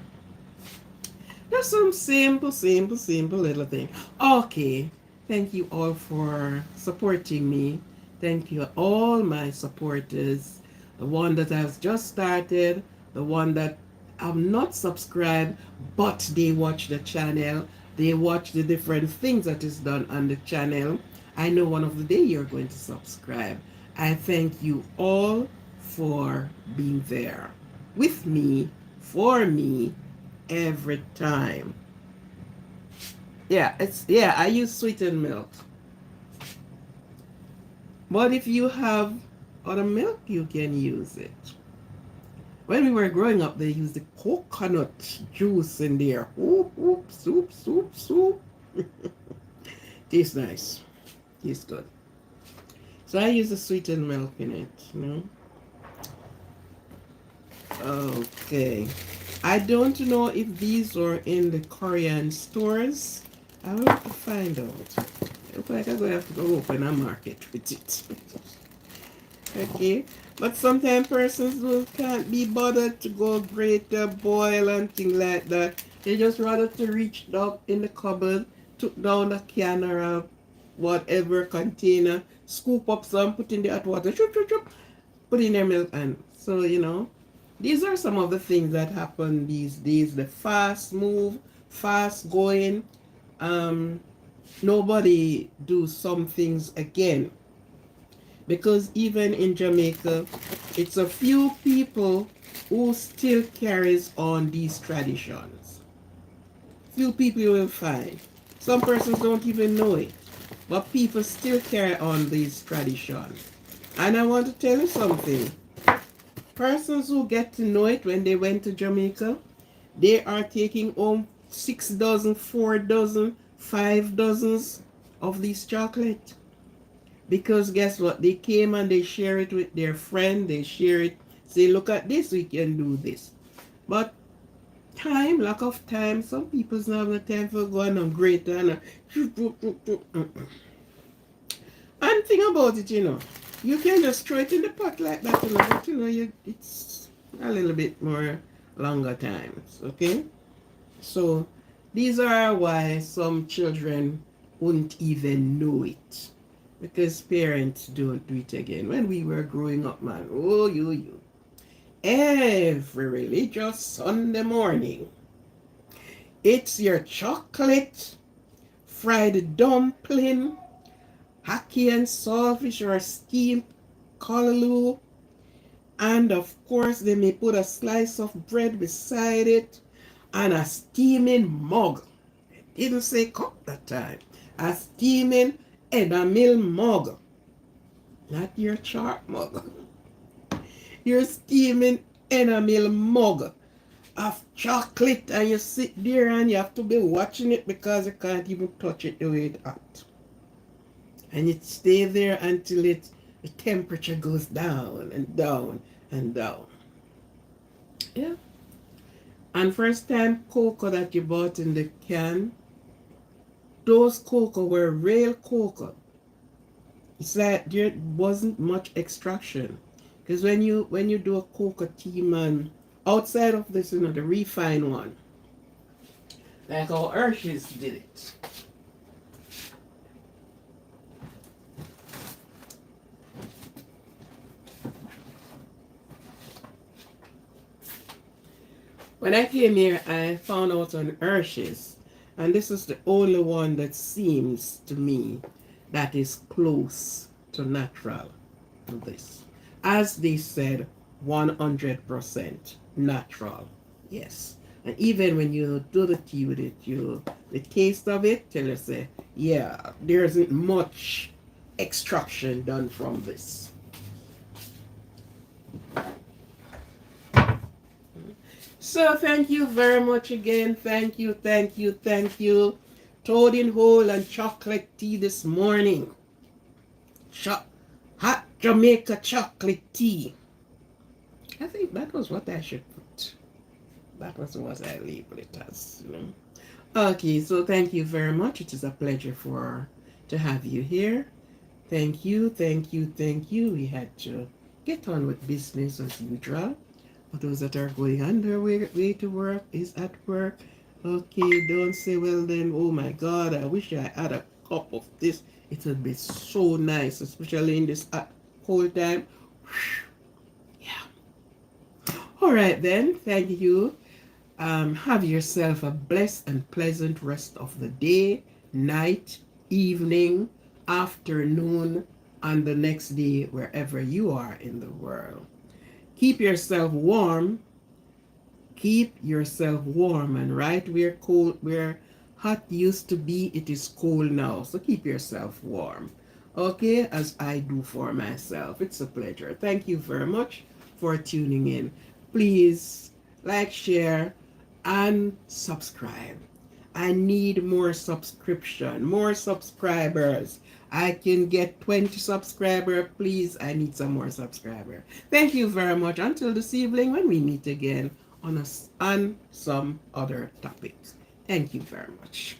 Just some simple little thing. Okay. Thank you all for supporting me. Thank you all my supporters. The one that has just started, the one that have not subscribed, but they watch the channel. They watch the different things that is done on the channel. I know one of the day you're going to subscribe. I thank you all for being there with me, for me, every time. Yeah, I use sweetened milk. But if you have other milk, you can use it. When we were growing up, they used the coconut juice in there. Oop, soup. Tastes nice. Tastes good. So I use the sweetened milk in it. Okay. I don't know if these are in the Korean stores. I will have to find out. Look like I'm going to have to go open a market with it. Okay. But sometimes persons who can't be bothered to go grate a boil and things like that. They just rather to reach up in the cupboard, took down a can or a whatever container, scoop up some, put in the hot water, put in their milk, and so these are some of the things that happen these days. The fast move, fast going. Nobody do some things again, because even in Jamaica, it's a few people who still carries on these traditions. Few people you will find. Some persons don't even know it, but people still carry on these traditions. And I want to tell you something. Persons who get to know it when they went to Jamaica, they are taking home 6 dozen, 4 dozen, 5 dozens of these chocolate. Because guess what? They came and they share it with their friend. They share it. Say, look at this, we can do this. But lack of time, some people's not have the time for going on great and thing about it, you can just throw it in the pot like that, but it's a little bit more longer times, okay? So these are why some children wouldn't even know it, because parents don't do it again. When we were growing up, man, you every religious Sunday morning, it's your chocolate, fried dumpling, haki and saltfish or steamed callaloo, and of course they may put a slice of bread beside it and a steaming mug. It didn't say cup that time. A steaming edamil mug, not your chart mug. Your steaming enamel mug of chocolate, and you sit there and you have to be watching it because you can't even touch it the way it's hot. And it stay there until the temperature goes down and down and down. Yeah. And first time cocoa that you bought in the can, those cocoa were real cocoa. It's like there wasn't much extraction. Because when you do a cocoa tea, man, outside of this, the refined one, like how Hershey's did it. When I came here, I found out on Hershey's, and this is the only one that seems to me that is close to natural to this. As they said, 100% natural. Yes. And even when you do the tea with it, the taste of it tell you say, yeah, there isn't much extraction done from this. So thank you very much again. Thank you, thank you, thank you. Toad in hole and chocolate tea this morning. Hot Jamaica chocolate tea. I think that was what I should put. That was what I labeled it as. Okay, so thank you very much. It is a pleasure to have you here. Thank you, thank you, thank you. We had to get on with business as usual. For those that are going on their way to work, is at work. Okay, don't say, well then, oh my God, I wish I had a cup of this. It would be so nice, especially in this cold time. Yeah. All right then, thank you. Have yourself a blessed and pleasant rest of the day, night, evening, afternoon, and the next day, wherever you are in the world. Keep yourself warm. Keep yourself warm, and right where hot used to be, it is cold now. So keep yourself warm. Okay, as I do for myself. It's a pleasure. Thank you very much for tuning in. Please like, share, and subscribe. I need more subscription, more subscribers. I can get 20 subscribers. Please, I need some more subscribers. Thank you very much. Until this evening when we meet again on some other topics. Thank you very much.